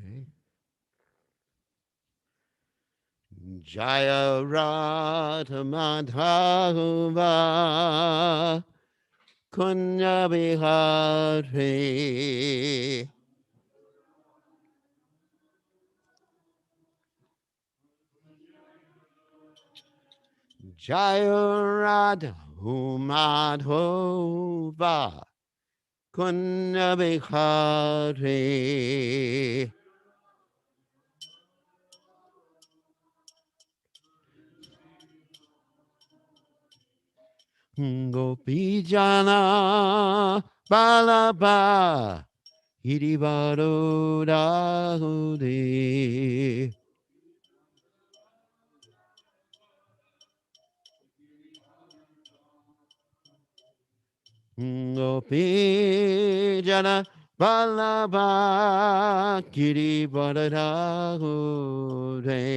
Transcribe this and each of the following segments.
Okay. Jaya Radha Madhava Kunya Bihari Jaya Radha Madhava Kunya Bihari Gopijana Balaba Hiribaro Rahudi Gopijana Balaba Hiribaro Rahudi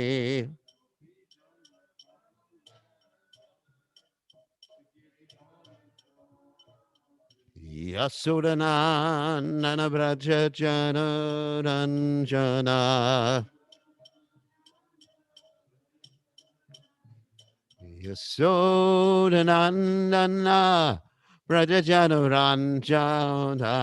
Yasodhanana Braja Jana Ranjana Yasodhanana Braja Jana Ranjana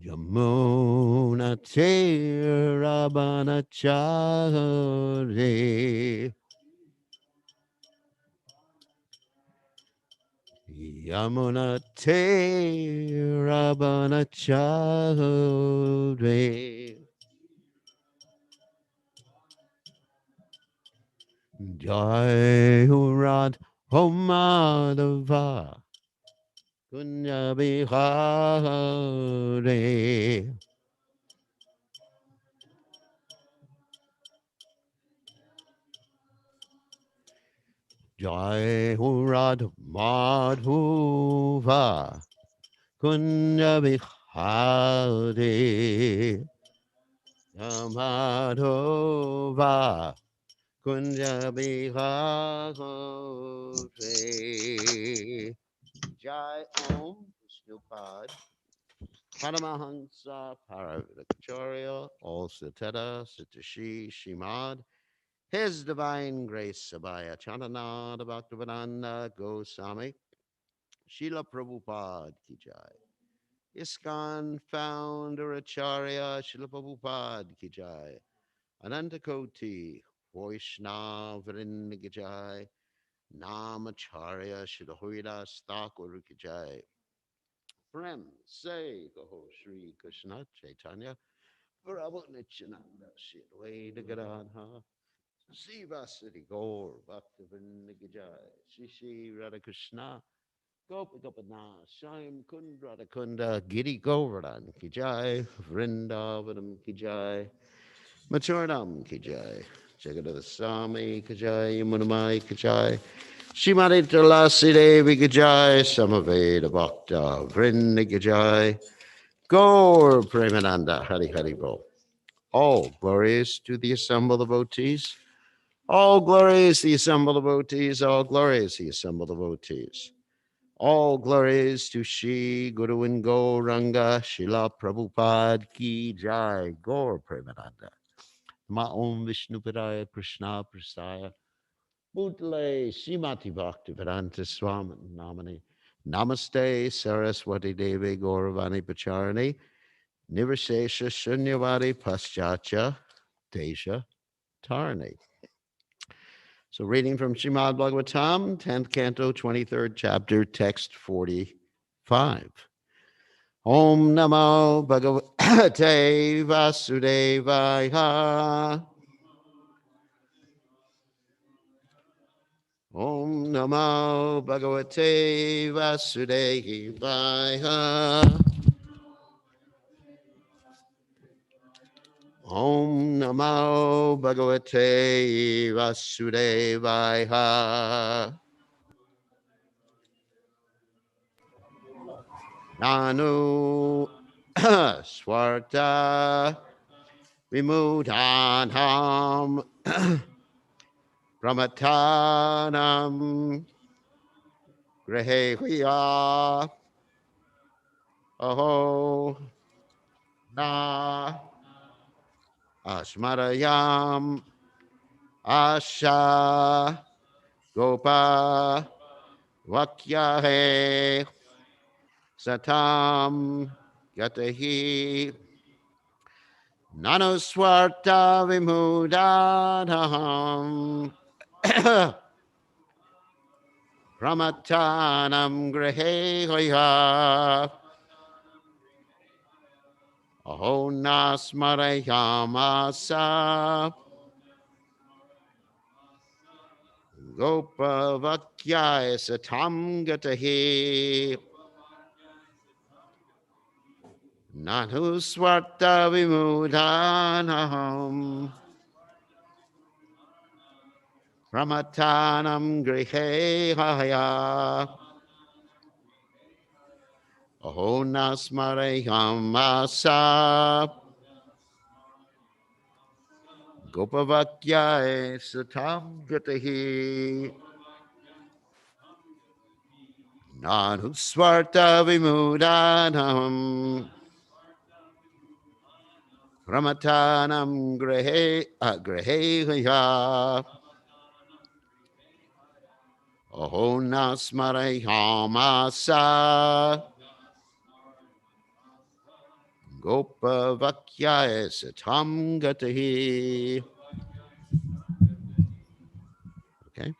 Yamuna Tirabana Chari Yamuna Tirabana Chari Jai Urad Homadava Kunya Bihare Jai Urad Madhuva Kunya Bihare Madhova Kunya Bihare Jai Om Vishnupad Paramahansa Paravictoria All Sateta Sitashi Shimad His Divine Grace Sabaya Chananada Bhaktivedanta Goswami Srila Prabhupada Ki Jai ISKCON Founder Acharya Srila Prabhupada Ki Jai Anantakoti Vaishnav Vrinda Ki Jai Namacharya Srila Haridas Thakur Ki Jai Prem Say Gaho Shri Krishna Chaitanya Prabhu Nityananda Shri Advaita Gadadha Sivasati Gaur Bhaktivinoda Gijai Shri Shri Radha Krishna Gopa Gopana Shyam Kund Radha Kunda Giri Govardhan Kijai Vrindavanam Kijai Machuranam Kijai Jagadada Swami Kijai Munamai Kijai Shimani Tulasi Devi Kijai Samaveda Bhakta Vrinda Kijai Gaur Premananda Hari Hari Bol. All glories to the assembled devotees. All glories the assembled devotees. All glories the assembled devotees. All glories to Shri Guru and Gauranga Shila Prabhupada Ki Jai Gaur Premananda. Ma Om Vishnu Padaya Krishna Prasaya Bhutale Srimati Bhakti Vedanta Swami Namani Namaste Saraswati Devi Gauravani Pacharani Nirvishesha Shunyavadi Paschatya Desha Tarani. So reading from Srimad Bhagavatam, 10th canto, 23rd chapter, text 45. Om Namo Bhagavate Vasudevaya. Om Namo Bhagavate Vasudevaya. Om Namo Bhagavate Vasudevaya. Nanu Swarta Vimudhanam Brahmatanam Grahehya Aho na Ashmarayam Asha Gopa Vakyahe Satam Yatahi Nanoswarta Vimudadaham Ramatanam Grahe Hoya Aho Nasmarayamasa Gopa Vakyaya Satam Gatahi Nanu Swarta Vimudhanaham Ramatanam Grihe Haya Aho Nasmarayam Asa Gopavakyaya Satam Gatahi Nanu Swarta Vimudhanaham Ramatanam Grihe Haya Aho Nasmarayam Asa Gopa Vakyaya Satam Gatahi. Okay.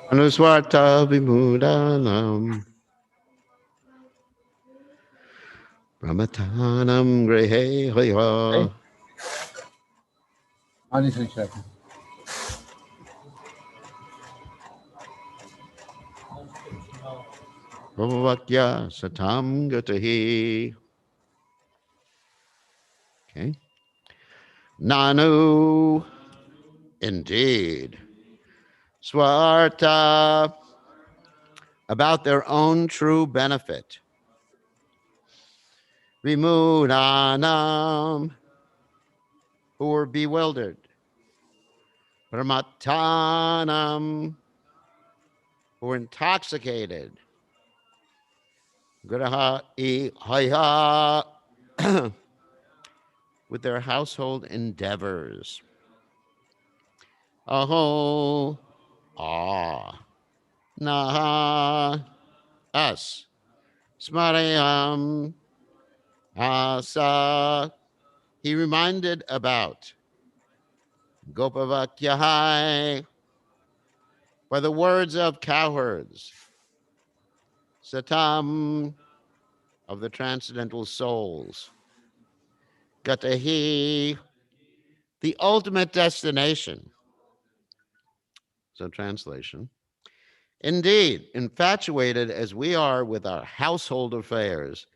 Anuswarta Vimudanam Brahmatanam Grihe Hoya Bhavakya Satam Gatahi. Okay. Nanu, indeed. Swarta, about their own true benefit. Vimudanam, who were bewildered. Brahmatanam, who were intoxicated. Graha Ihaya, with their household endeavors. Aho, naha, us, smarayam, asa, he reminded about Gopavakyahai by the words of cowherds, Satam, of the transcendental souls, Gatahi, the ultimate destination. So, translation. Indeed, infatuated as we are with our household affairs,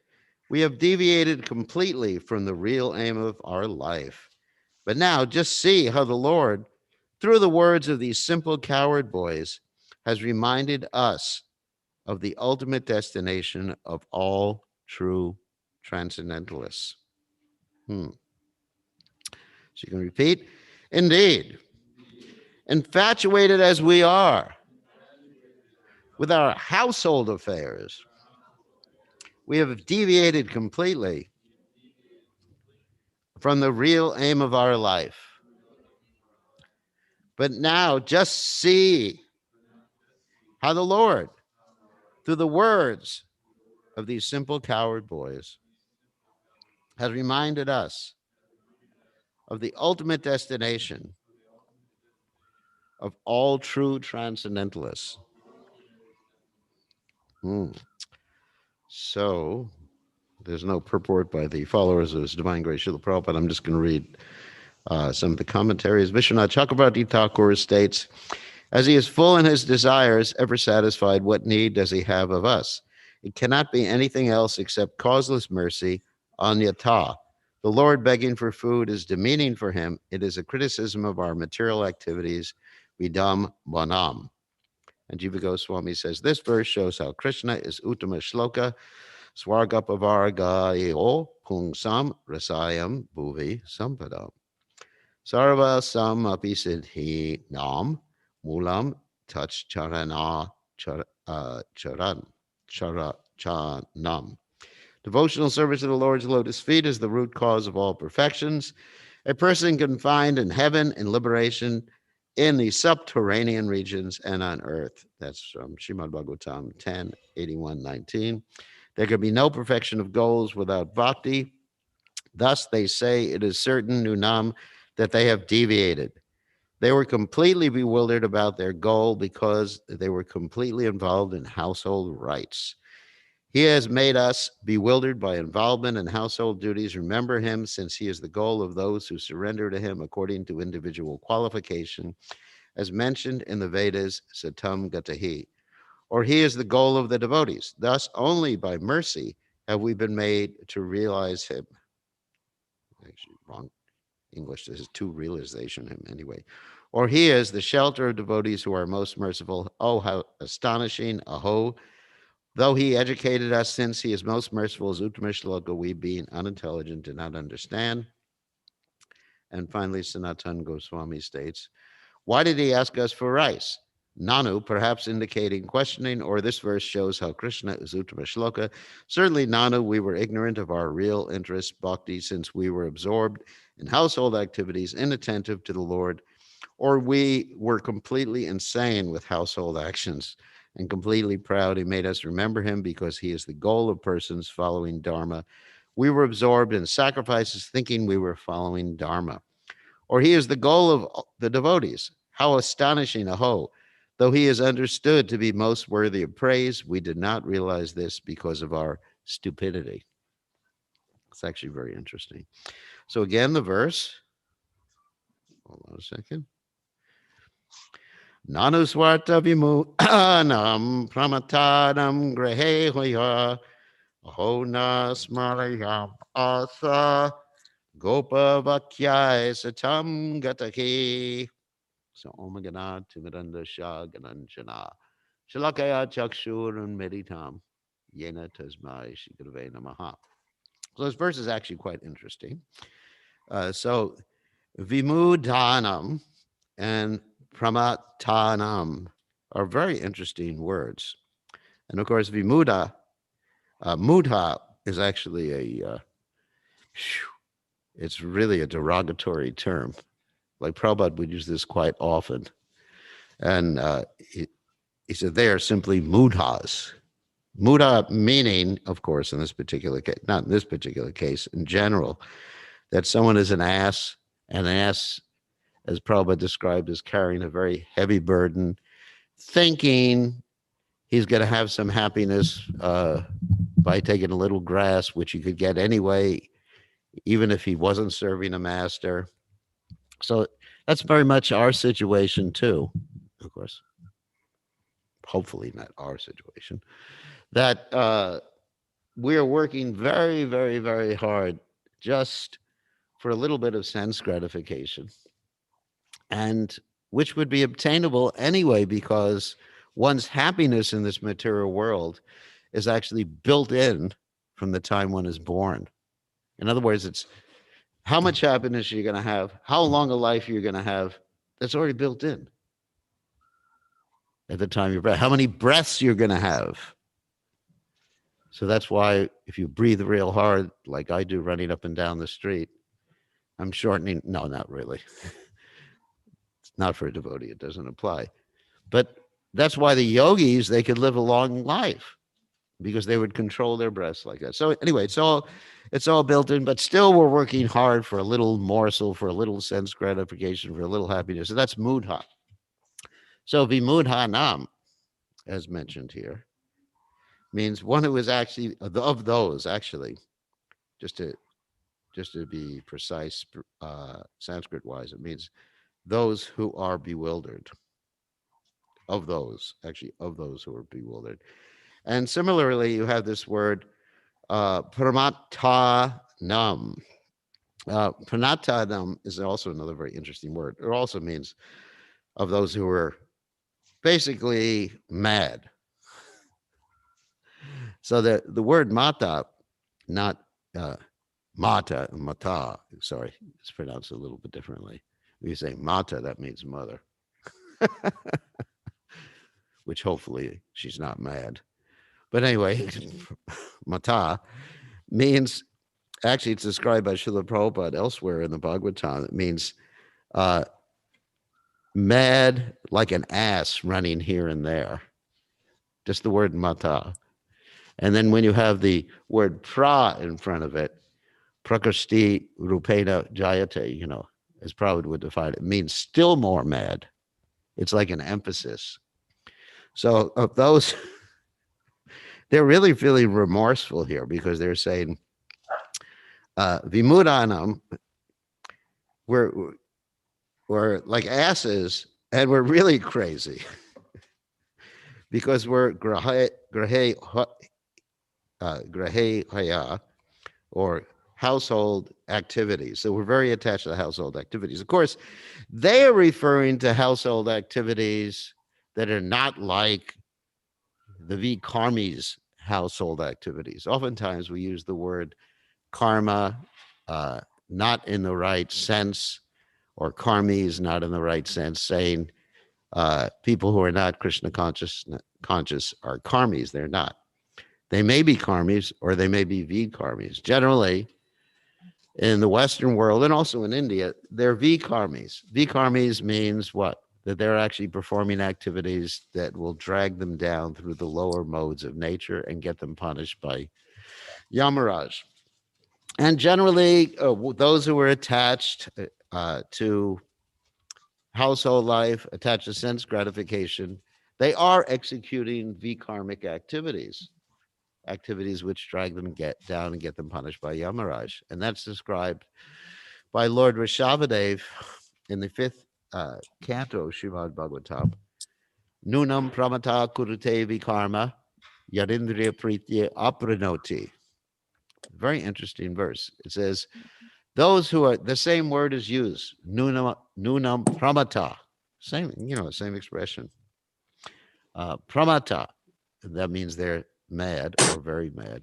we have deviated completely from the real aim of our life. But now just see how the Lord, through the words of these simple cowherd boys, has reminded us of the ultimate destination of all true transcendentalists. So you can repeat, indeed, infatuated as we are with our household affairs, we have deviated completely from the real aim of our life. But now just see how the Lord, through the words of these simple coward boys, has reminded us of the ultimate destination of all true transcendentalists. So there's no purport by the followers of His Divine Grace Srila Prabhupada. I'm just going to read some of the commentaries. Vishwanath Chakravarti Thakur states, as He is full in His desires, ever satisfied, what need does He have of us? It cannot be anything else except causeless mercy, anyata. The Lord begging for food is demeaning for Him. It is a criticism of our material activities, vidam bonam. And Jiva Goswami says, this verse shows how Krishna is Uttama Shloka, Swargapavargayo Pungsam Rasayam Bhuvi Sampadam. Sarva Sam Apisidhi Nam Mulam Touch Charana Charanam. Devotional service of the Lord's lotus feet is the root cause of all perfections. A person can find in heaven and liberation in the subterranean regions and on earth. That's from Srimad Bhagavatam 10, 81, 19. There can be no perfection of goals without bhakti. Thus, they say it is certain, Nunam, that they have deviated. They were completely bewildered about their goal because they were completely involved in household rites. He has made us bewildered by involvement in household duties. Remember Him, since He is the goal of those who surrender to Him according to individual qualification, as mentioned in the Vedas, Satam Gatahi. Or He is the goal of the devotees. Thus, only by mercy have we been made to realize Him. Actually, wrong English. This is to realization Him anyway. Or He is the shelter of devotees who are most merciful. Oh, how astonishing! Aho! Though He educated us, since He is most merciful, as Uttama Shloka, we being unintelligent do not understand. And finally, Sanatan Goswami states, why did He ask us for rice? Nanu, perhaps indicating questioning, or this verse shows how Krishna is Uttama Shloka. Certainly, Nanu, we were ignorant of our real interest, bhakti, since we were absorbed in household activities, inattentive to the Lord, or we were completely insane with household actions and completely proud. He made us remember Him because He is the goal of persons following Dharma. We were absorbed in sacrifices, thinking we were following Dharma. Or He is the goal of the devotees. How astonishing, aho! Though He is understood to be most worthy of praise, we did not realize this because of our stupidity. It's actually very interesting. So again, the verse. Hold on a second. Nanuswarta vimutanam pramatadam grehe hoya aho na smarayam asa gopa vakyai satam gataki. So Omagana Timiranda Shah Gananjana Shalakaya Chakshur and Meditam Yena Tasmai Shikrave Namaha. So this verse is actually quite interesting. So Vimudanam and Pramatanam are very interesting words. And of course, Vimuda, Mudha is actually it's really a derogatory term. Like Prabhupada would use this quite often. And he said they are simply mudhas. Mudha meaning, of course, in this particular case, not in this particular case, in general, that someone is an ass, and an ass, as Prabhupada described, is carrying a very heavy burden, thinking he's going to have some happiness by taking a little grass, which he could get anyway, even if he wasn't serving a master. So that's very much our situation too, of course. Hopefully not our situation, that we are working very, very, very hard just for a little bit of sense gratification, and which would be obtainable anyway because one's happiness in this material world is actually built in from the time one is born. In other words, it's how much happiness you're going to have, how long a life you're going to have, that's already built in. at the time you breath, how many breaths you're going to have. So that's why if you breathe real hard, like I do running up and down the street, I'm shortening. No, not really. It's not for a devotee. It doesn't apply. But that's why the yogis, they could live a long life because they would control their breaths like that. So anyway, it's all built in, but still we're working hard for a little morsel, for a little sense gratification, for a little happiness. So that's mudha. So vimudhanam, as mentioned here, means one who is actually of those, actually, just to be precise, Sanskrit wise, it means those who are bewildered. Of those who are bewildered. And similarly, you have this word pramattanam. Pramattanam is also another very interesting word. It also means of those who are basically mad. So the word mata, not mata, sorry, it's pronounced a little bit differently. When you say mata, that means mother, which hopefully she's not mad. But anyway, mata means, actually it's described by Srila Prabhupada elsewhere in the Bhagavatam. It means mad like an ass running here and there. Just the word mata. And then when you have the word pra in front of it, prakashti rupena jayate, as Prabhupada would define it, it means still more mad. It's like an emphasis. So of those, they're really feeling remorseful here because they're saying, vimudanam, we're like asses and we're really crazy because we're grahaya, or household activities. So we're very attached to the household activities. Of course, they are referring to household activities that are not like the V-karmi's household activities. Oftentimes we use the word karma not in the right sense, or karmis not in the right sense, saying people who are not Krishna conscious are karmis. They're not. They may be karmis or they may be V-karmis. Generally, in the Western world and also in India, they're V-karmis. V-karmis means what? That they're actually performing activities that will drag them down through the lower modes of nature and get them punished by Yamaraj. And generally, those who are attached to household life, attached to sense gratification, they are executing V-karmic activities which drag them down and get them punished by Yamaraj. And that's described by Lord Rishabhadev in the 5th canto of Srimad Bhagavatam. Nunam pramata kurute vikarma yadindriya pritya apranoti. Very interesting verse. It says, those who are, the same word is used, nunam pramata, same expression. Pramata, that means they're mad or very mad.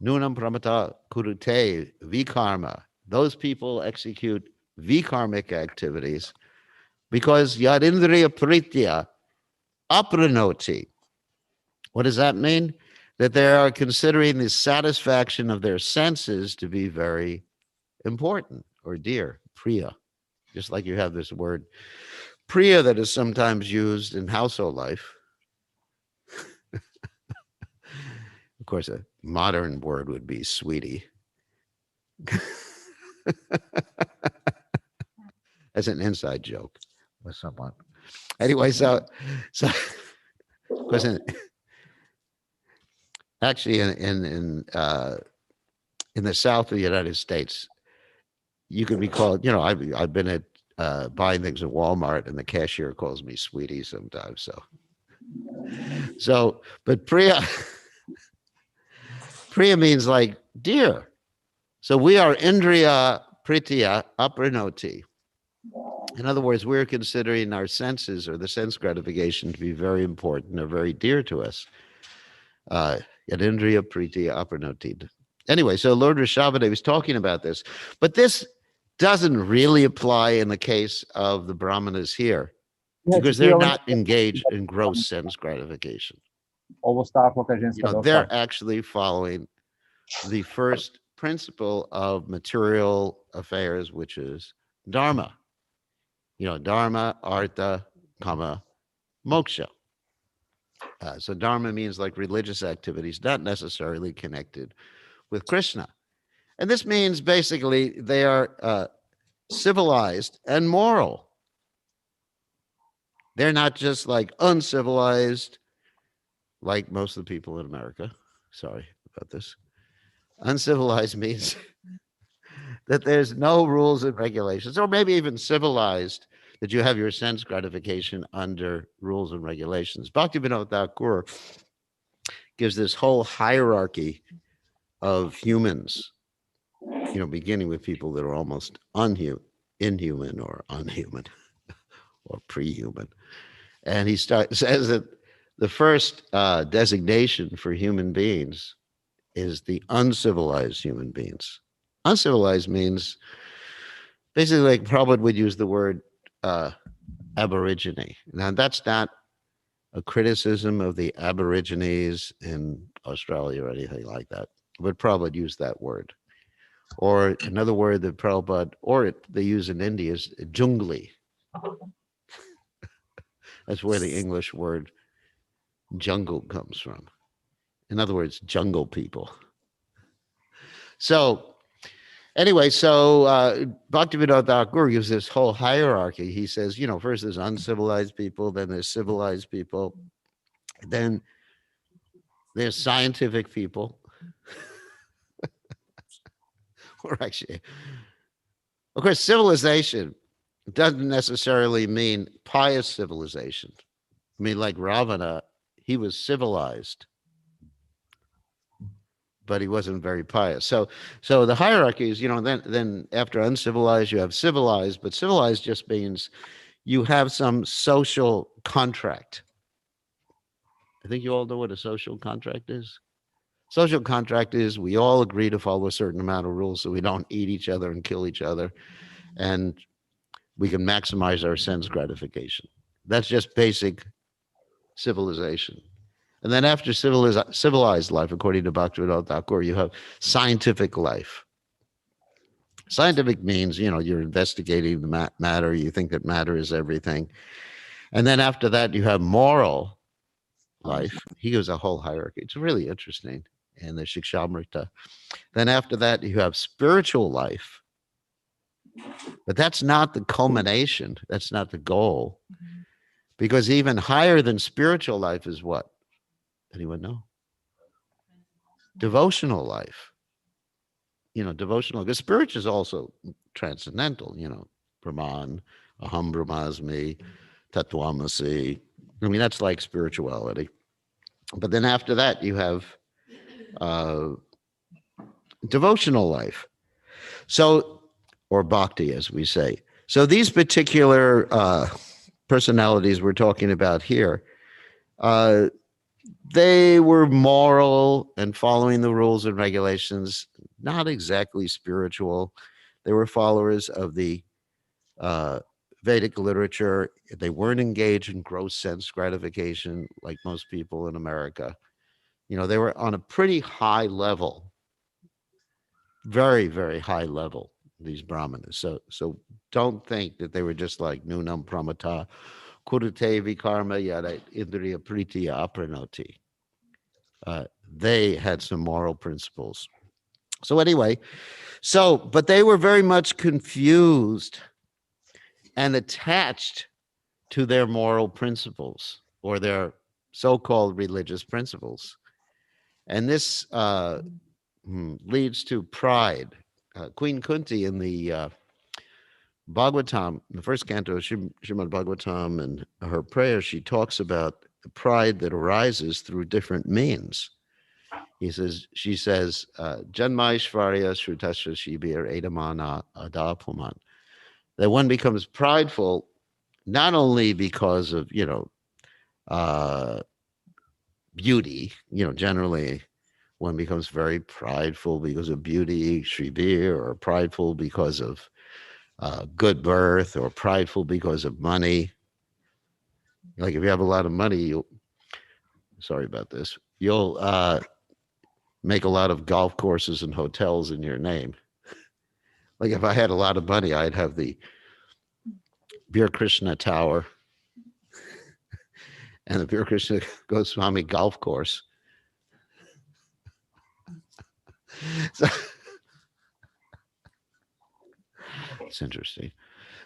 Nunam pramata kurute vikarma. Those people execute vikarmic activities because yadindriya pritya apranoti. What does that mean? That they are considering the satisfaction of their senses to be very important or dear, priya. Just like you have this word priya that is sometimes used in household life. Of course, a modern word would be sweetie. That's an inside joke with someone. Anyway, so of course, actually in the South of the United States, you can be called, I've been at buying things at Walmart and the cashier calls me sweetie sometimes. So, but priya means like dear. So we are indriya pritya apranoti. In other words, we're considering our senses or the sense gratification to be very important or very dear to us. Yadindriya pritya apranoti. Anyway, so Lord Rishabhadev was talking about this, but this doesn't really apply in the case of the brahmanas here. because Gente, e they're eu ainda not engaged in gross sense gratification. ou você estava falando que a gente You know, cadê o they're sol? actually following the first principle of material affairs, which is dharma. You know, dharma, artha, kama, moksha. So dharma means like religious activities, not necessarily connected with Krishna. And this means basically they are civilized and moral. They're not just like uncivilized, like most of the people in America. Sorry about this. Uncivilized means that there's no rules and regulations, or maybe even civilized, that you have your sense gratification under rules and regulations. Bhaktivinoda Thakur gives this whole hierarchy of humans, you know, beginning with people that are almost inhuman or unhuman or pre-human. And he says that the first designation for human beings is the uncivilized human beings. Uncivilized means basically like Prabhupada would use the word uh, aborigine. Now, that's not a criticism of the aborigines in Australia or anything like that, but Prabhupada used that word. Or another word that Prabhupada, or they use in India is jungli. That's where the English word jungle comes from. In other words, jungle people. So anyway, so Bhaktivinoda Thakur gives this whole hierarchy. He says, you know, first there's uncivilized people, then there's civilized people, then there's scientific people, or actually, of course, civilization doesn't necessarily mean pious civilization. I mean, like Ravana, he was civilized, but he wasn't very pious. So the hierarchy is, you know, then after uncivilized, you have civilized, but civilized just means you have some social contract. I think you all know what a social contract is. Social contract is we all agree to follow a certain amount of rules so we don't eat each other and kill each other, and we can maximize our sense gratification. That's just basic civilization. And then after civilized life, according to Bhaktivinoda Thakur, you have scientific life. Scientific means, you know, you're investigating the matter. You think that matter is everything. And then after that, you have moral life. He gives a whole hierarchy. It's really interesting. And the Shikshamrita. Then after that, you have spiritual life. But that's not the culmination. That's not the goal. Because even higher than spiritual life is what? Anyone know? Devotional life. You know, devotional, because spiritual is also transcendental, you know, Brahman, Aham Brahmasmi, Tattvamasi. I mean, that's like spirituality. But then after that, you have uh, devotional life. So, or bhakti, as we say. So these particular personalities we're talking about here, uh, they were moral and following the rules and regulations, not exactly spiritual. They were followers of the uh, Vedic literature. They weren't engaged in gross sense gratification like most people in America. You know, they were on a pretty high level, very, very high level, these Brahmanas. So don't think that they were just like Nunam Pramata, Kurute Vikarma Yada Indriya Pritiya Apranoti. Uh, they had some moral principles. So anyway, but they were very much confused and attached to their moral principles or their so-called religious principles. And this leads to pride. Queen Kunti in the Bhagavatam, the first canto of Srimad Bhagavatam, and her prayer, she talks about the pride that arises through different means. She says, Janmaishvarya Shrutasya Shibir Edamana Adapuman. That one becomes prideful not only because of, beauty, generally one becomes very prideful because of beauty, Shribir, or prideful because of good birth, or prideful because of money. Like if you have a lot of money, you'll, sorry about this, you'll make a lot of golf courses and hotels in your name. Like if I had a lot of money, I'd have the Bir Krishna Tower and the Bir Krishna Goswami golf course. So it's interesting.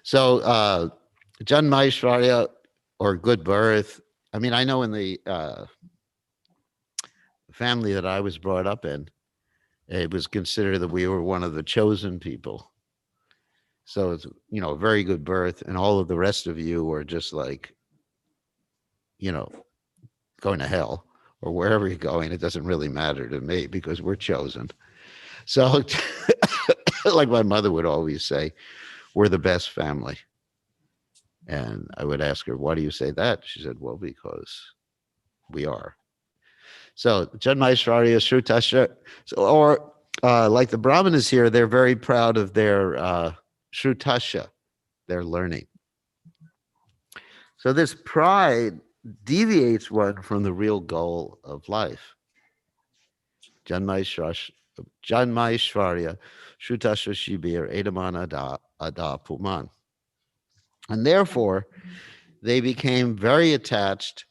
So Janmaishvarya or good birth. I mean, I know in the family that I was brought up in, it was considered that we were one of the chosen people. So it's, you know, a very good birth, and all of the rest of you were just like, you know, going to hell or wherever you're going. It doesn't really matter to me because we're chosen. So, like my mother would always say, we're the best family. And I would ask her, why do you say that? She said, well, because we are. So, Janmaishvarya Shrutasha, or like the Brahmanas here, they're very proud of their Shrutasha, their learning. So, this pride deviates one from the real goal of life. Janmaishvarya Shrutasha Shibir Edaman Ada Puman. And therefore, they became very attached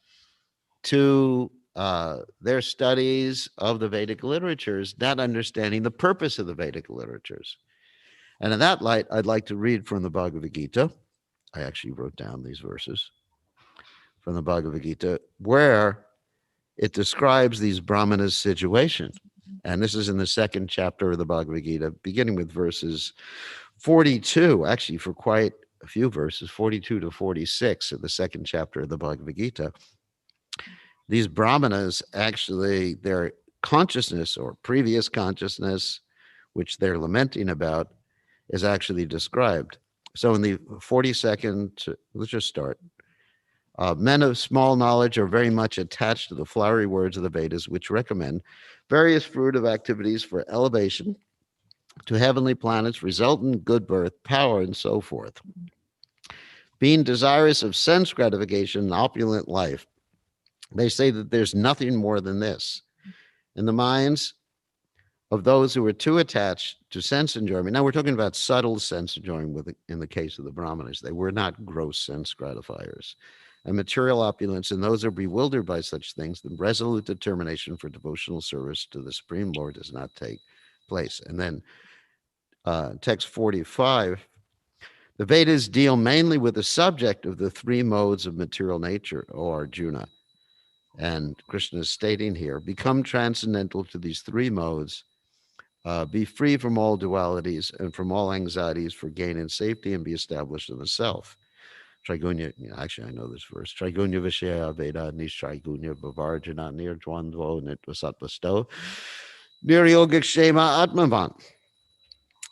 to their studies of the Vedic literatures, not understanding the purpose of the Vedic literatures. And in that light, I'd like to read from the Bhagavad Gita. I actually wrote down these verses from the Bhagavad Gita, where it describes these Brahmanas' situation. And this is in the second chapter of the Bhagavad Gita, beginning with verses 42, actually for quite a few verses, 42 to 46 of the second chapter of the Bhagavad Gita. These Brahmanas, actually, their consciousness or previous consciousness, which they're lamenting about, is actually described. So in the 42nd, let's just start. Men of small knowledge are very much attached to the flowery words of the Vedas, which recommend various fruitive activities for elevation to heavenly planets, resultant good birth, power, and so forth. Being desirous of sense gratification and opulent life, they say that there's nothing more than this. In the minds of those who are too attached to sense enjoyment, now we're talking about subtle sense enjoyment in the case of the Brahmanas. They were not gross sense gratifiers. And material opulence, and those who are bewildered by such things, the resolute determination for devotional service to the Supreme Lord does not take place. And then text 45, the Vedas deal mainly with the subject of the three modes of material nature, O Arjuna. And Krishna is stating here, become transcendental to these three modes, be free from all dualities and from all anxieties for gain and safety, and be established in the self. Trigunya, actually, I know this verse. Trigunya Vishaya Veda Nishtrigunya Bavarjana Nirjwandvo Nitvasatvasto Niryogic Shema Atmavan.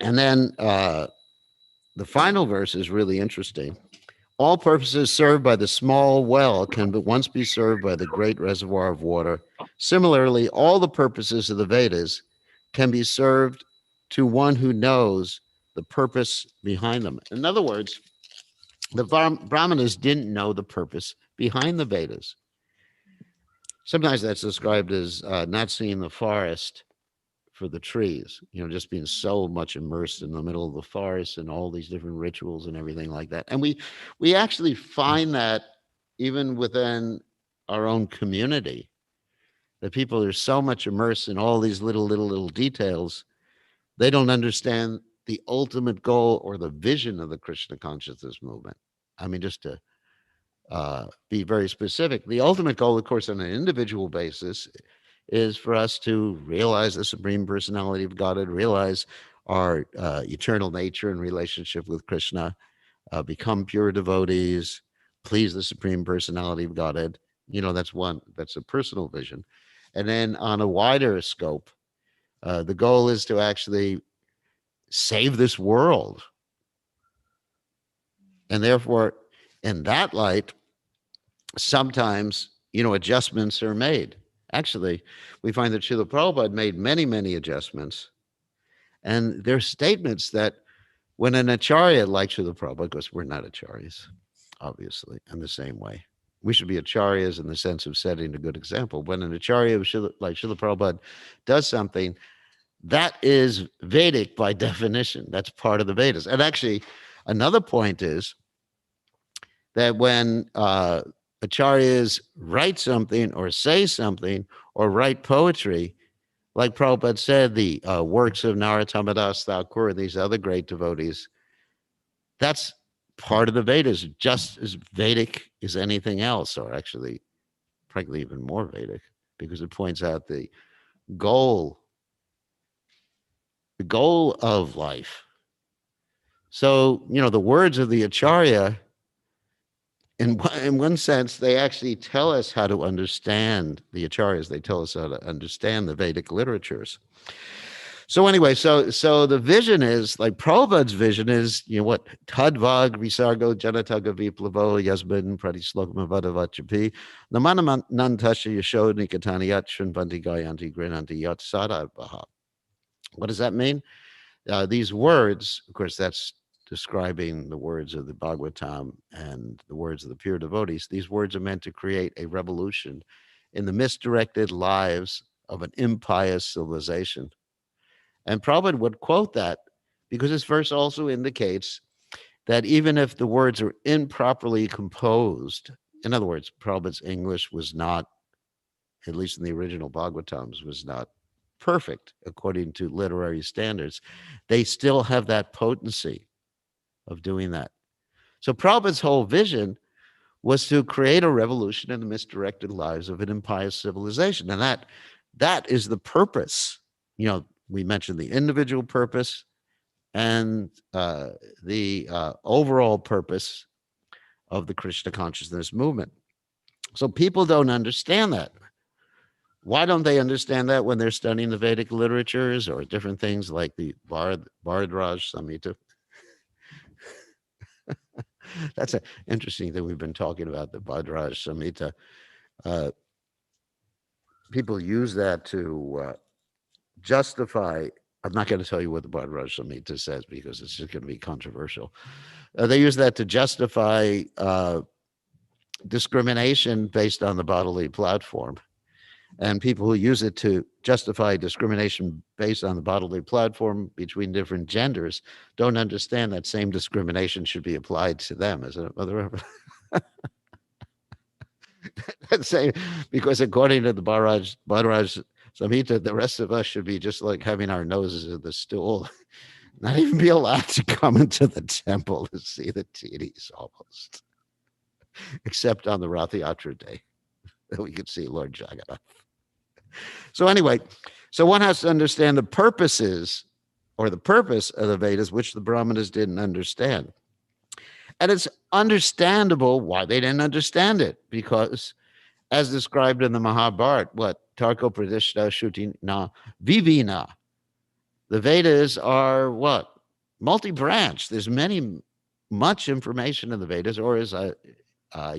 And then the final verse is really interesting. All purposes served by the small well can but once be served by the great reservoir of water. Similarly, all the purposes of the Vedas can be served to one who knows the purpose behind them. In other words, the Brahmanas didn't know the purpose behind the Vedas. Sometimes that's described as not seeing the forest for the trees, just being so much immersed in the middle of the forest and all these different rituals and everything like that. And we actually find that even within our own community, that people are so much immersed in all these little details, they don't understand the ultimate goal or the vision of the Krishna consciousness movement. I mean, just to be very specific, the ultimate goal, of course, on an individual basis is for us to realize the Supreme Personality of Godhead, realize our eternal nature and relationship with Krishna, become pure devotees, please the Supreme Personality of Godhead. That's a personal vision. And then on a wider scope, the goal is to actually save this world. And therefore, in that light, sometimes, adjustments are made. Actually, we find that Srila Prabhupada made many, many adjustments. And there are statements that when an acharya like Srila Prabhupada, because we're not acharyas, obviously, in the same way, we should be acharyas in the sense of setting a good example. When an acharya like Srila Prabhupada does something, that is Vedic by definition. That's part of the Vedas. And actually, another point is that when acharyas write something or say something or write poetry, like Prabhupada said, the works of Narottam Das Thakur and these other great devotees, that's part of the Vedas, just as Vedic as anything else, or actually, frankly, even more Vedic, because it points out goal, the goal of life. So, the words of the Acharya, in one sense, they actually tell us how to understand the Acharyas. They tell us how to understand the Vedic literatures. So anyway, so the vision is like Prabhupada's vision is, what Tadvag Visargo Janataga Viplavo Yasmin Prati Slokma Vadavachapi Namanantasha Yashod Nikatani Yatshun Banti Gayanti Grinanti Yat Sada Baha. What does that mean? These words, of course, that's describing the words of the Bhagavatam and the words of the pure devotees. These words are meant to create a revolution in the misdirected lives of an impious civilization. And Prabhupada would quote that because this verse also indicates that even if the words are improperly composed, in other words, Prabhupada's English was not, at least in the original Bhagavatams, was not perfect according to literary standards, they still have that potency of doing that. So Prabhupada's whole vision was to create a revolution in the misdirected lives of an impious civilization. And that is the purpose. We mentioned the individual purpose and the overall purpose of the Krishna consciousness movement. So people don't understand that. Why don't they understand that when they're studying the Vedic literatures or different things like the Bharadraj Samhita? That's interesting that we've been talking about the Bharadraj Samhita. People use that to justify. I'm not going to tell you what the Bharadraj Samhita says because it's just going to be controversial. They use that to justify discrimination based on the bodily platform. And people who use it to justify discrimination based on the bodily platform between different genders don't understand that same discrimination should be applied to them as a mother. Same, because according to the Bharadraj Samhita, the rest of us should be just like having our noses in the stool, not even be allowed to come into the temple to see the deities almost, except on the Rath Yatra day that we could see Lord Jagannath. So anyway, so one has to understand the purposes or the purpose of the Vedas, which the Brahmanas didn't understand. And it's understandable why they didn't understand it, because as described in the Mahabharata, what? Tarko Pradishta Shuti Na Vivina. The Vedas are what? Multi-branch. There's much information in the Vedas, or as I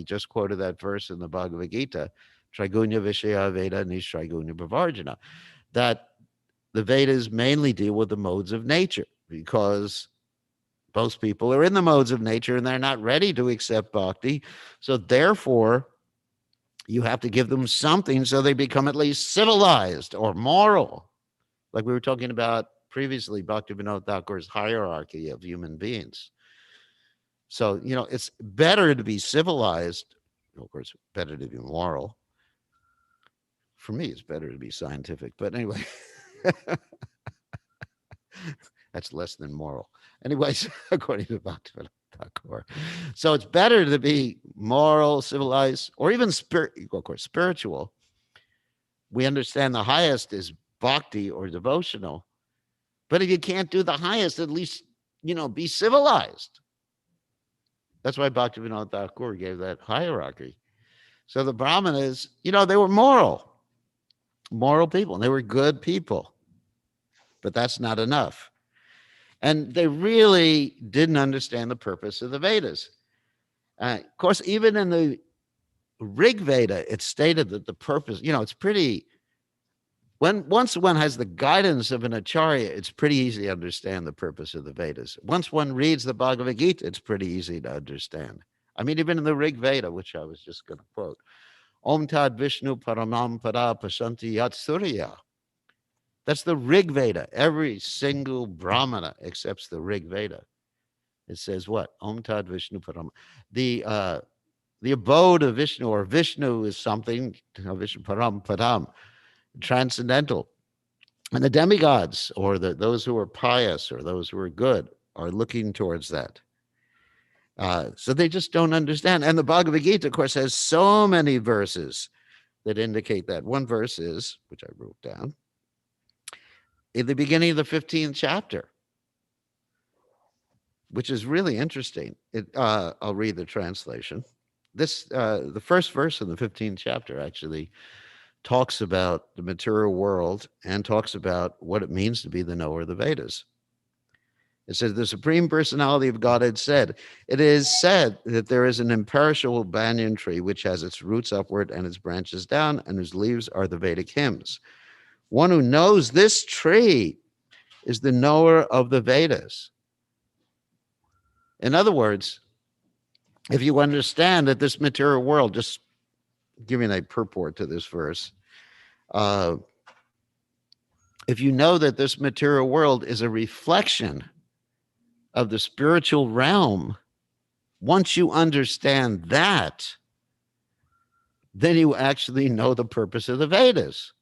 just quoted that verse in the Bhagavad Gita, Trigunya Vishaya Veda Nishtrigunya Bhavarjana, that the Vedas mainly deal with the modes of nature because most people are in the modes of nature and they're not ready to accept bhakti. So therefore, you have to give them something so they become at least civilized or moral. Like we were talking about previously, Bhaktivinoda Thakur's hierarchy of human beings. So, it's better to be civilized. Of course, better to be moral. For me, it's better to be scientific. But anyway, that's less than moral. Anyways, according to Bhaktivinoda Thakur. So it's better to be moral, civilized, or even of course, spiritual. We understand the highest is bhakti or devotional. But if you can't do the highest, at least, be civilized. That's why Bhaktivinoda Thakur gave that hierarchy. So the Brahmanas, they were moral people, and they were good people. But that's not enough. And they really didn't understand the purpose of the Vedas. Of course, even in the Rig Veda, it's stated that the purpose, it's pretty, once one has the guidance of an acharya, it's pretty easy to understand the purpose of the Vedas. Once one reads the Bhagavad Gita, it's pretty easy to understand. I mean, even in the Rig Veda, which I was just going to quote, Om Tad Vishnu Paramam Pada Pashanti Yat Surya. That's the Rig Veda. Every single Brahmana accepts the Rig Veda. It says what? Om Tad Vishnu Param. The abode of Vishnu, or Vishnu is something, Vishnu Param Padam, transcendental. And the demigods, or those who are pious, or those who are good, are looking towards that. So they just don't understand. And the Bhagavad Gita, of course, has so many verses that indicate that. One verse is, which I wrote down, in the beginning of the 15th chapter, which is really interesting. I'll read the translation. The first verse in the 15th chapter actually talks about the material world and talks about what it means to be the knower of the Vedas. It says, the Supreme Personality of Godhead said, it is said that there is an imperishable banyan tree which has its roots upward and its branches down, and whose leaves are the Vedic hymns. One who knows this tree is the knower of the Vedas. In other words, if you understand that this material world, just giving a purport to this verse, if you know that this material world is a reflection of the spiritual realm, once you understand that, then you actually know the purpose of the Vedas.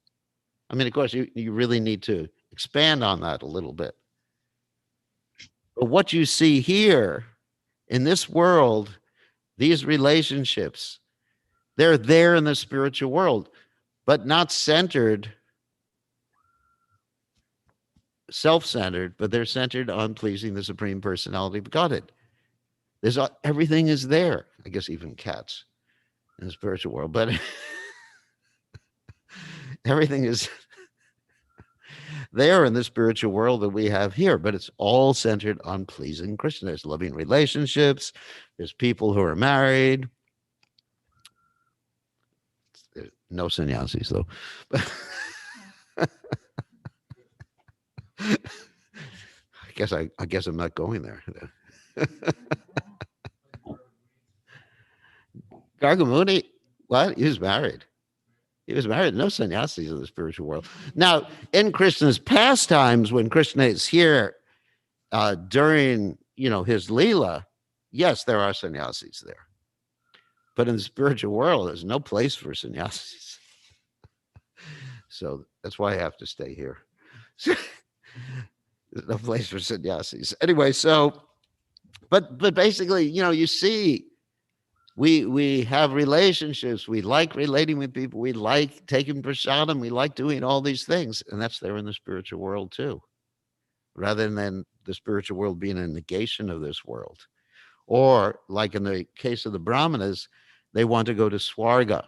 I mean, of course, you really need to expand on that a little bit. But what you see here in this world, these relationships, they're there in the spiritual world, but not centered, self-centered, but they're centered on pleasing the Supreme Personality of Godhead. Everything is there. I guess even cats in the spiritual world, but everything is there in the spiritual world that we have here, but it's all centered on pleasing Krishna. There's loving relationships. There's people who are married. There's no sannyasis, though. I guess I'm not going there. Gargamuni, what? He was married. He was married. No sannyasis in the spiritual world. Now, in Krishna's pastimes, when Krishna is here during, his Leela, yes, there are sannyasis there. But in the spiritual world, there's no place for sannyasis. So that's why I have to stay here. There's no place for sannyasis. Anyway, but basically, you see, we have relationships. We like relating with people. We like taking prasadam. We like doing all these things. And that's there in the spiritual world too, rather than the spiritual world being a negation of this world. Or like in the case of the Brahmanas, they want to go to Swarga.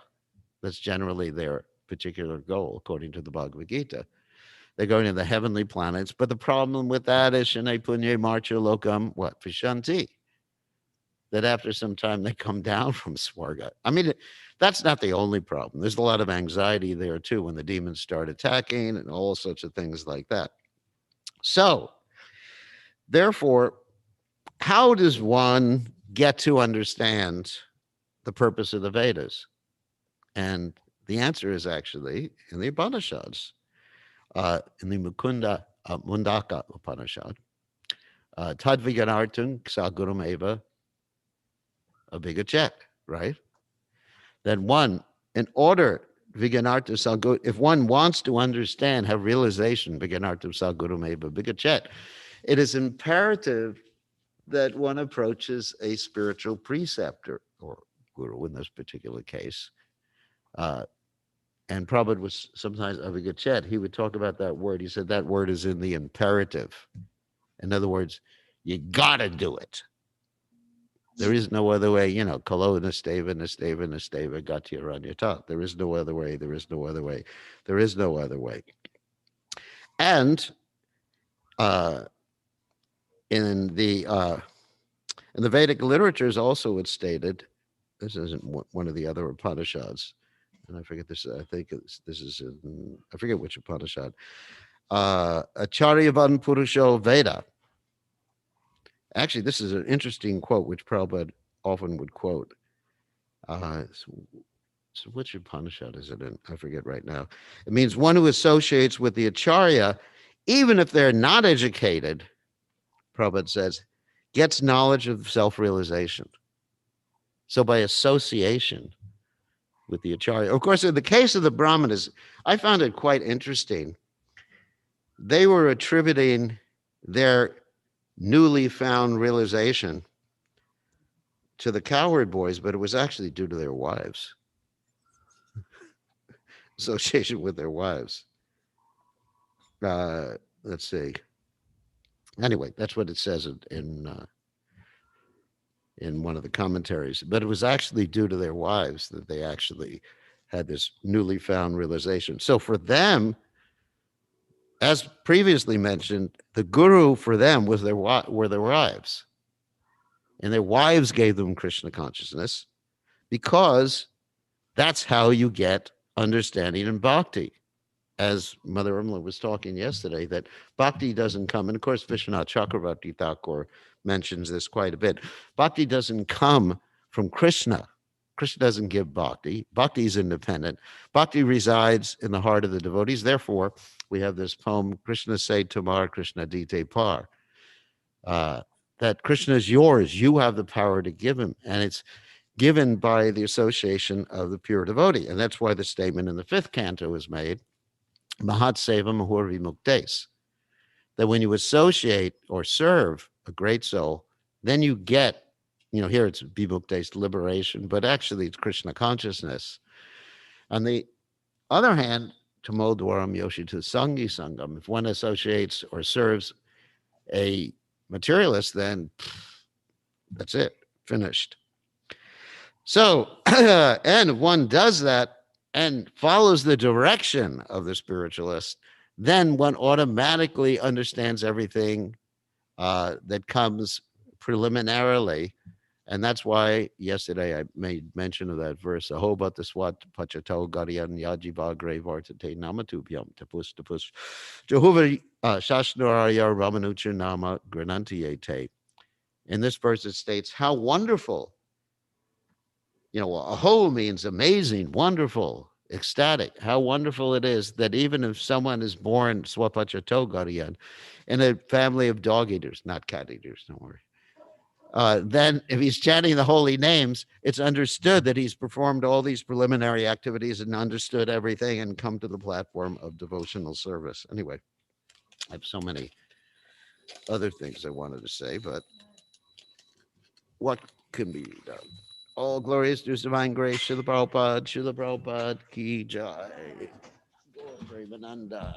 That's generally their particular goal, according to the Bhagavad Gita. They're going to the heavenly planets. But the problem with that is Shane Punye Marcha Lokam, what? Vishanti. That after some time they come down from Swarga. I mean, that's not the only problem. There's a lot of anxiety there too when the demons start attacking and all sorts of things like that. So, therefore, how does one get to understand the purpose of the Vedas? And the answer is actually in the Upanishads, in the Mundaka Upanishad. Tad Viganartung Sagurum Eva Abhigachet, right? That one, in order, Viganarta Salguru, if one wants to understand, have realization, Viganarta Salgurum Eva Abhigachet, it is imperative that one approaches a spiritual preceptor or guru in this particular case. And Prabhupada was sometimes Avigachet. He would talk about that word. He said that word is in the imperative. In other words, you got to do it. There is no other way, Kalo Nasteva, Nasteva, Nasteva, Gatya Ranyata. There is no other way. There is no other way. There is no other way. And in the Vedic literatures also it's stated, this isn't one of the other Upanishads, and I forget this, I think this is in, I forget which Upanishad, Acharyavan Purusho Veda. Actually, this is an interesting quote, which Prabhupada often would quote. So which Upanishad is it in? I forget right now. It means one who associates with the Acharya, even if they're not educated, Prabhupada says, gets knowledge of self-realization. So by association with the Acharya. Of course, in the case of the Brahmanas, I found it quite interesting. They were attributing their newly found realization to the cowherd boys, but it was actually due to their wives. Association with their wives. Let's see. Anyway, that's what it says in one of the commentaries. But it was actually due to their wives that they actually had this newly found realization. So for them, as previously mentioned, the guru for them was were their wives, and their wives gave them Krishna consciousness, because that's how you get understanding and bhakti. As Mother Urmila was talking yesterday, that bhakti doesn't come, and of course Vishwanath Chakravarti Thakur mentions this quite a bit. Bhakti doesn't come from Krishna. Krishna doesn't give bhakti. Bhakti is independent. Bhakti resides in the heart of the devotees. Therefore, we have this poem, Krishna say Tamar, Krishna dite par, that Krishna is yours. You have the power to give him. And it's given by the association of the pure devotee. And that's why the statement in the 5th canto is made, Mahat Seva Mahur Vimuktes, that when you associate or serve a great soul, then you get, here it's Vimuktes, liberation, but actually it's Krishna consciousness. On the other hand, Tamo Dwaram Yoshitu Sangi Sangam, if one associates or serves a materialist, then that's it, finished. So, and if one does that and follows the direction of the spiritualist, then one automatically understands everything that comes preliminarily. And that's why yesterday I made mention of that verse, Ahobat Swat Pachato Garian Yajiva Gravartate Namatubhyam Tapus Jehovah Shashnaraya Ramanucha Nama Granantiyate. In this verse it states how wonderful. Aho means amazing, wonderful, ecstatic. How wonderful it is that even if someone is born Swapachato Garian in a family of dog eaters, not cat eaters, don't worry. Then if he's chanting the holy names, it's understood that he's performed all these preliminary activities and understood everything and come to the platform of devotional service. Anyway, I have so many other things I wanted to say, but what can be done? All glorious to divine grace, Srila Prabhupada ki jai. Premananda.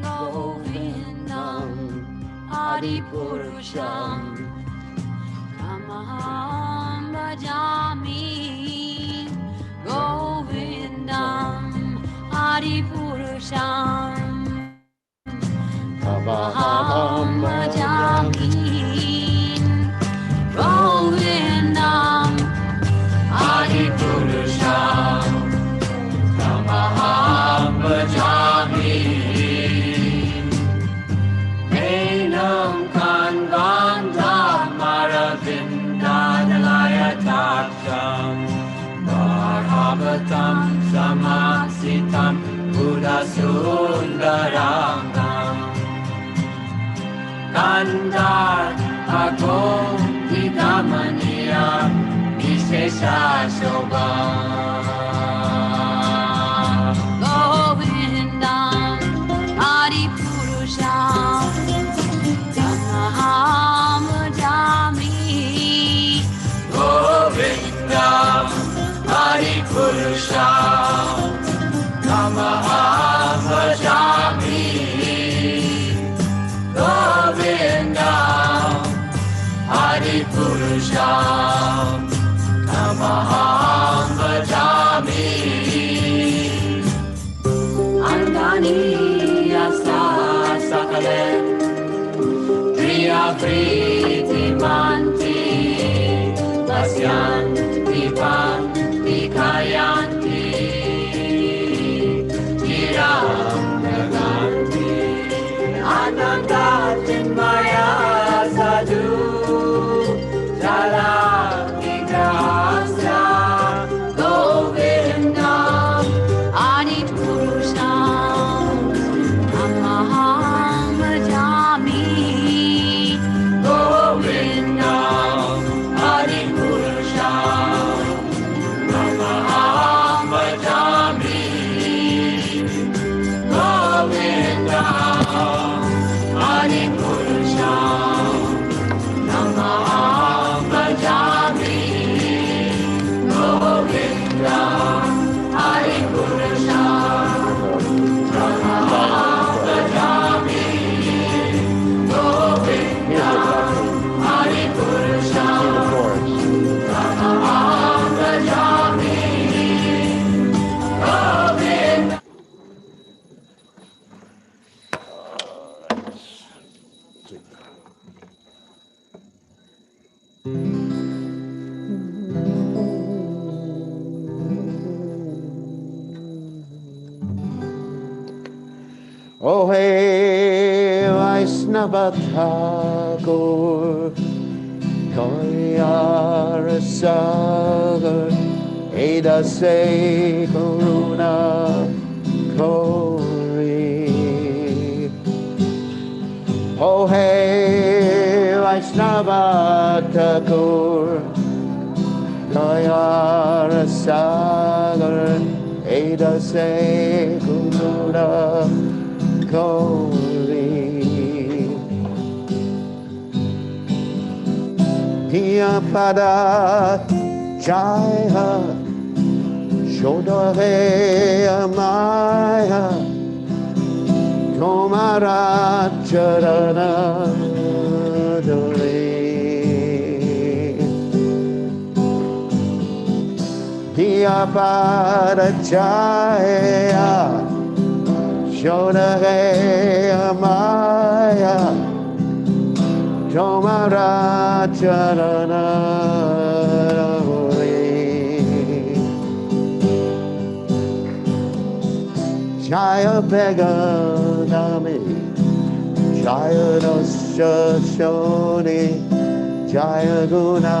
Govindam Adipurusham Tamaham Bhajami. Govindam Adipurusham Tamaham Bhajami. Govindam Adipurusham Tamaham Bhajami. Bharavatam Samasitam Buddha Sundarangam Kandar Agom Vidamaniya Vishesha Shobha. Govindam Adipurusham Tamaham Bhajami. Govindam Adipurusham Tamaham Bhajami. Govindam Adipurusham Tamaham Bhajami. pritimanti pasyanti panti kayanti chiram naganti ananda chinmaya sadhu jala vigrahasya govindam ani purusham amaham bhajami govindam ani purusham amaham bhajami govindam ani purusham amaham bhajami govindam ani purusham amaham bhajami govindam ani purusham amaham bhajami govindam. Oh hey Vaishnava Thakur Koyar Sagar Edase Karuna Kori. Oh hey Vaishnava Thakur Koyar Sagar Edase Karuna Kori. Piya pada jaya shodare amaya tomara charana dore. Piya pada jaya shodare amaya tomara charana dore. Jaya Begadami Jaya Dosha Shoni Jaya Guna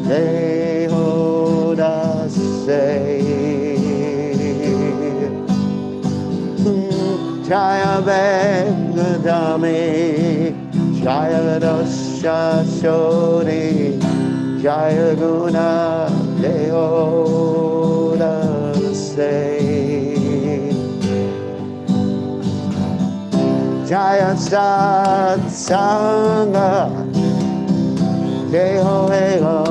Deho Dase. Jaya Begadami Jaya Dosha Shoni Jaya Guna Deho Dase. Jaya Sat Sangha Deho Ego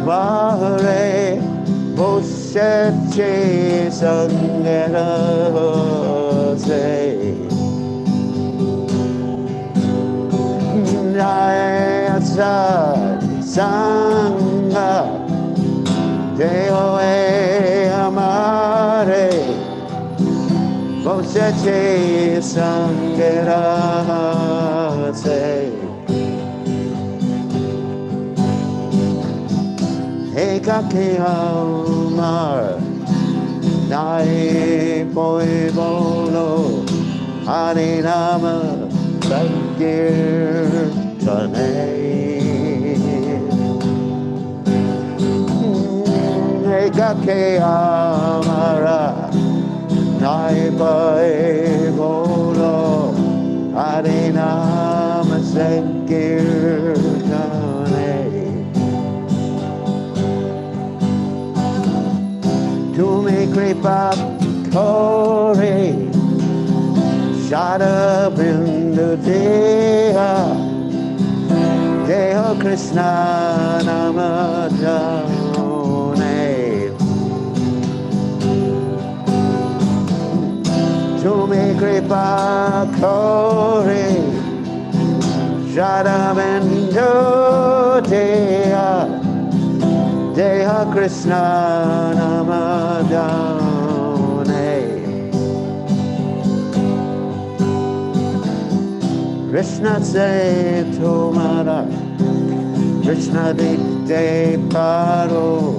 Mahare Boshechi Sangera Se. Jaya Sat Sangha Deho Ego Mahare Boshechi Sangera Se. Ekake Amar Nai Poi Bolo Harinama Sankirtane. Ekake Amara Nai Poi Bolo Harinama Sankirtane. Tumi Kripa Kori Shada Bindu Deha Deha Krishna Namadane. Tumi Kripa Kori Shada Bindu Deha Deha Krishna Namadane. Krishna se tomara, Krishna de paro,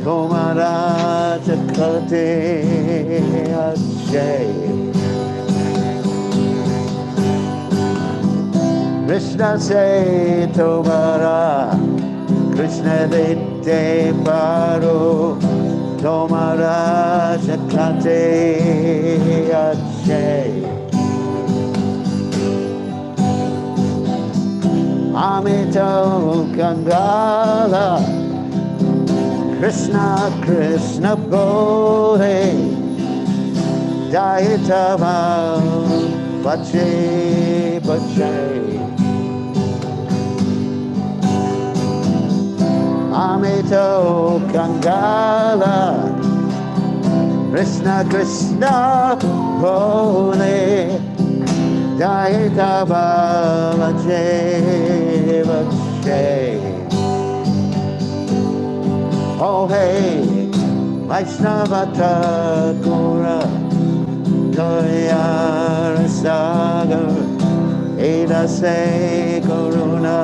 tomara chakate ashe. Krishna se tomara, Krishna de paro, tomara chakate ashe. Amito Kangala, Krishna Krishna Bodhe, Jayatava Bache Bache. Amito Kangala, Krishna Krishna Bodhe, Jayatava Bache Bache. Oh hey, Vaishnava Thakura, Dayara Sagar, Eda Se Karuna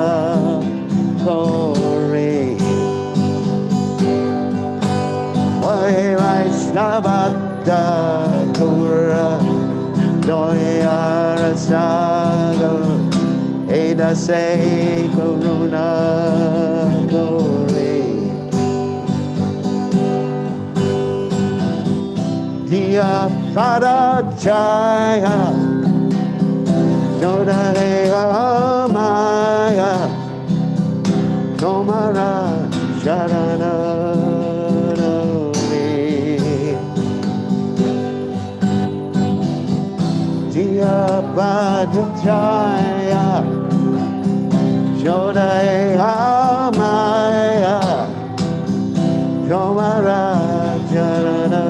Kori. Oh hey, Vaishnava Thakura, Dayara Sagar, Eda Se Karuna Kori. Diya Padachaya, Jodareya Maya, Tomara Sharana Diya Padachaya, Jodareya Maya, Tomara Sharana.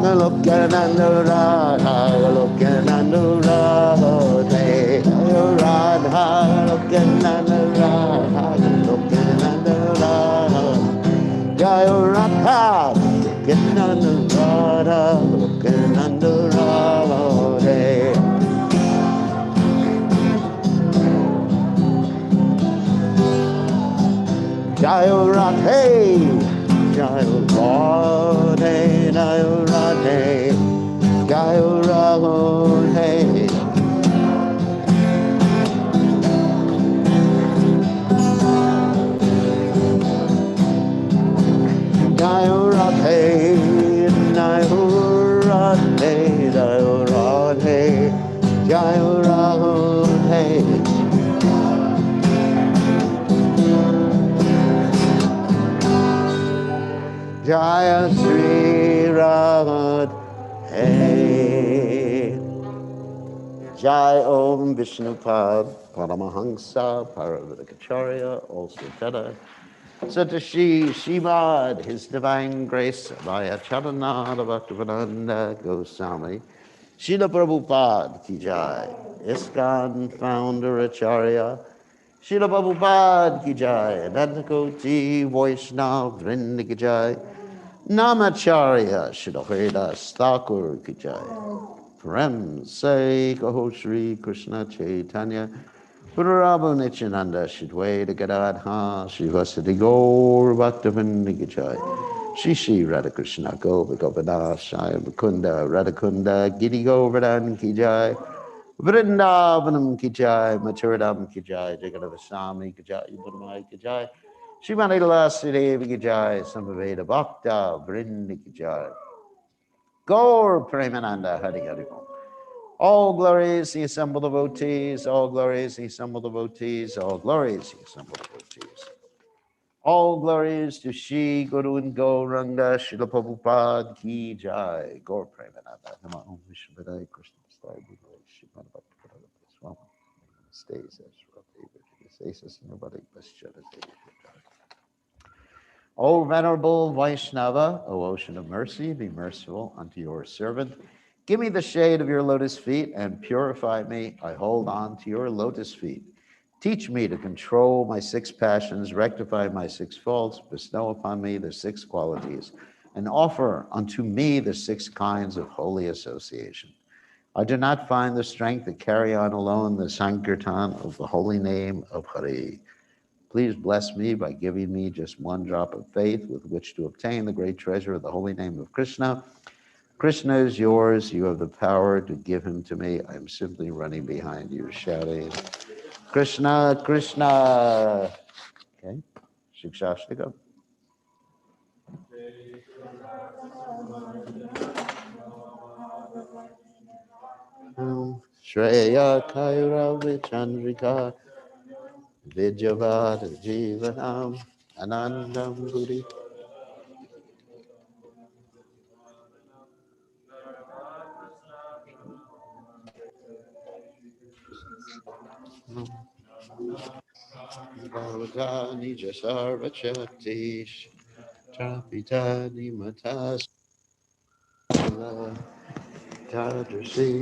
Looking under looking under Radhe, Radha, looking under Radha, looking under Radha, Jaya Radha, looking under Radha, looking under Radhe. Jaya Radhe, Jaya Radhe, Jaya Radhe, Jaya Radhe. Jaya Radhe, Jaya Radhe, Jaya Radhe, Jaya Radhe. Jaya Sri Radhe. Jai Om Vishnupad Paramahamsa Paravidakacharya, also Jada Satashi Shimad, His Divine Grace Vaya Charanada Bhaktivedanta Goswami Srila Prabhupada Ki Jai, ISKCON Founder Acharya Srila Prabhupada Ki Jai, Adantagoti Vaishnav Vrinda Ki Jai, Namacharya Srila Haridas Thakur Ki Jai. Prem say Kaho Shri Krishna Chaitanya Purabhu Nityananda Shidwaita Gadadha Shivasati Gaur Bhaktivinoda Gijai Shri Shri Radhakrishna Gopa Gopada Shaya Mukunda Radhakunda Giri Govardhan Kijai Vrindavanam Kijai Maturadam Kijai Jagadavasami Kijai Budamai Kijai Shrimani Lasidevi Kijai Samaveda Bhakta Vrinda Kijai Gaur Premananda Hari Hari Om. All glories, the assembled devotees, all glories, the assembled devotees, all glories, the assembled devotees. All glories to Shri Guru and Gauranga, Srila Prabhupada Ki Jai, Gaur Premananda, Nama Om Vishwavadaya Krishna Stai Bhutale, Shri Madhava Swami, stays as Ravi, says nobody Paschata. O Venerable Vaishnava, O Ocean of Mercy, be merciful unto your servant. Give me the shade of your lotus feet and purify me. I hold on to your lotus feet. Teach me to control my 6 passions, rectify my 6 faults, bestow upon me the 6 qualities, and offer unto me the 6 kinds of holy association. I do not find the strength to carry on alone the Sankirtan of the holy name of Hari. Please bless me by giving me just 1 drop of faith with which to obtain the great treasure of the holy name of Krishna. Krishna is yours. You have the power to give him to me. I am simply running behind you, shouting, Krishna, Krishna. Okay, Shikshashtika. Shreya Kaira Vichandrika Vidyavada Jivanam Anandam Guri. Bhavagani Jasarvachatish Trapitani Matas Tadrasi.